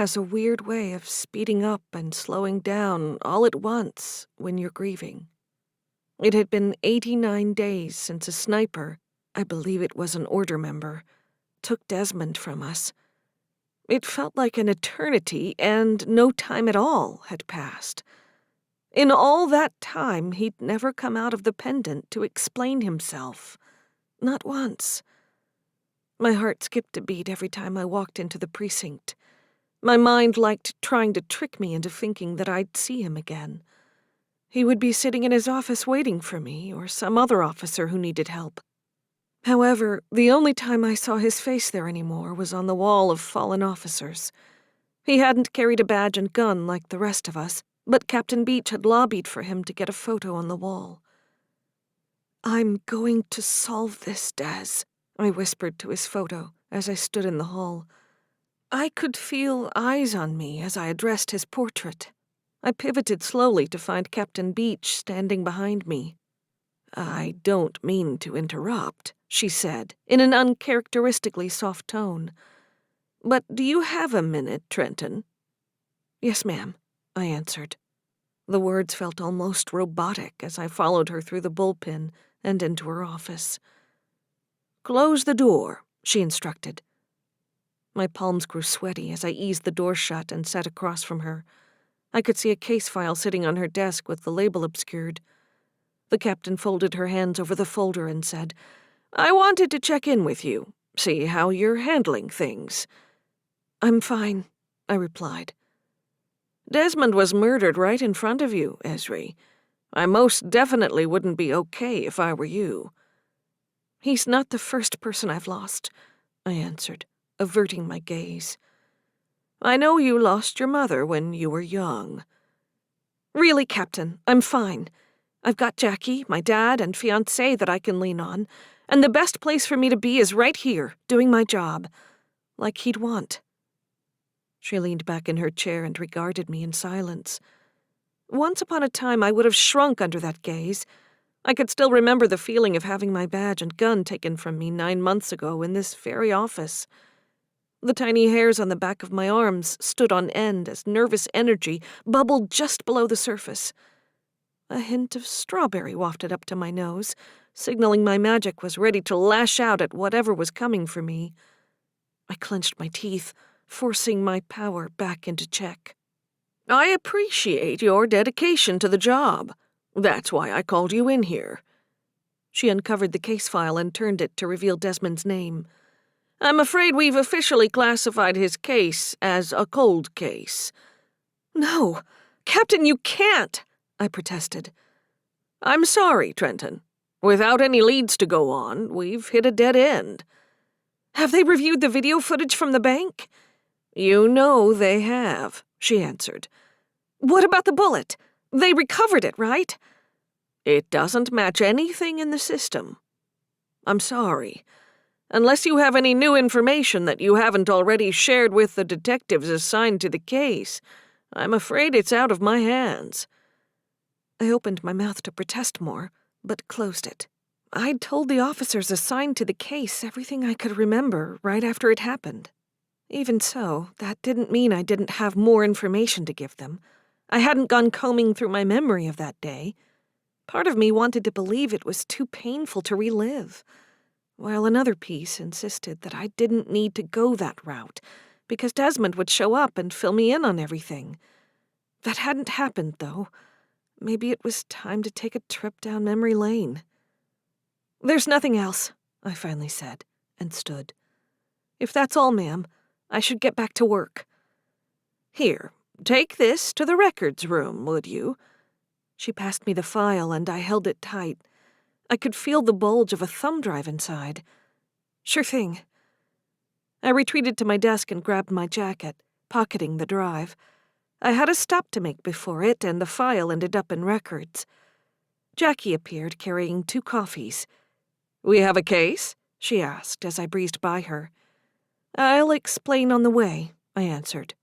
has a weird way of speeding up and slowing down all at once when you're grieving. It had been 89 days since a sniper, I believe it was an order member, took Desmond from us. It felt like an eternity, and no time at all had passed. In all that time, he'd never come out of the pendant to explain himself. Not once. My heart skipped a beat every time I walked into the precinct. My mind liked trying to trick me into thinking that I'd see him again. He would be sitting in his office waiting for me, or some other officer who needed help. However, the only time I saw his face there anymore was on the wall of fallen officers. He hadn't carried a badge and gun like the rest of us, but Captain Beach had lobbied for him to get a photo on the wall. "I'm going to solve this, Des," I whispered to his photo as I stood in the hall. I could feel eyes on me as I addressed his portrait. I pivoted slowly to find Captain Beach standing behind me. "I don't mean to interrupt," she said, in an uncharacteristically soft tone. "But do you have a minute, Trenton?" "Yes, ma'am," I answered. The words felt almost robotic as I followed her through the bullpen and into her office. "Close the door," she instructed. My palms grew sweaty as I eased the door shut and sat across from her. I could see a case file sitting on her desk with the label obscured. The captain folded her hands over the folder and said, "I wanted to check in with you, see how you're handling things." "I'm fine," I replied. "Desmond was murdered right in front of you, Ezri. I most definitely wouldn't be okay if I were you." "He's not the first person I've lost," I answered, averting my gaze. "I know you lost your mother when you were young." "Really, Captain, I'm fine. I've got Jackie, my dad, and fiancé that I can lean on, and the best place for me to be is right here, doing my job, like he'd want." She leaned back in her chair and regarded me in silence. Once upon a time, I would have shrunk under that gaze. I could still remember the feeling of having my badge and gun taken from me 9 months ago in this very office. The tiny hairs on the back of my arms stood on end as nervous energy bubbled just below the surface. A hint of strawberry wafted up to my nose, signaling my magic was ready to lash out at whatever was coming for me. I clenched my teeth, forcing my power back into check. "I appreciate your dedication to the job. That's why I called you in here." She uncovered the case file and turned it to reveal Desmond's name. "I'm afraid we've officially classified his case as a cold case." "No, Captain, you can't," I protested. "I'm sorry, Trenton. Without any leads to go on, we've hit a dead end." "Have they reviewed the video footage from the bank?" "You know they have," she answered. "What about the bullet? They recovered it, right?" "It doesn't match anything in the system. I'm sorry. Unless you have any new information that you haven't already shared with the detectives assigned to the case, I'm afraid it's out of my hands." I opened my mouth to protest more, but closed it. I'd told the officers assigned to the case everything I could remember right after it happened. Even so, that didn't mean I didn't have more information to give them. I hadn't gone combing through my memory of that day. Part of me wanted to believe it was too painful to relive, while another piece insisted that I didn't need to go that route, because Desmond would show up and fill me in on everything. That hadn't happened, though. Maybe it was time to take a trip down memory lane. "There's nothing else," I finally said, and stood. "If that's all, ma'am, I should get back to work." "Here, take this to the records room, would you?" She passed me the file, and I held it tight. I could feel the bulge of a thumb drive inside. "Sure thing." I retreated to my desk and grabbed my jacket, pocketing the drive. I had a stop to make before it, and the file ended up in records. Jackie appeared carrying 2 coffees. "We have a case?" she asked as I breezed by her. "I'll explain on the way," I answered.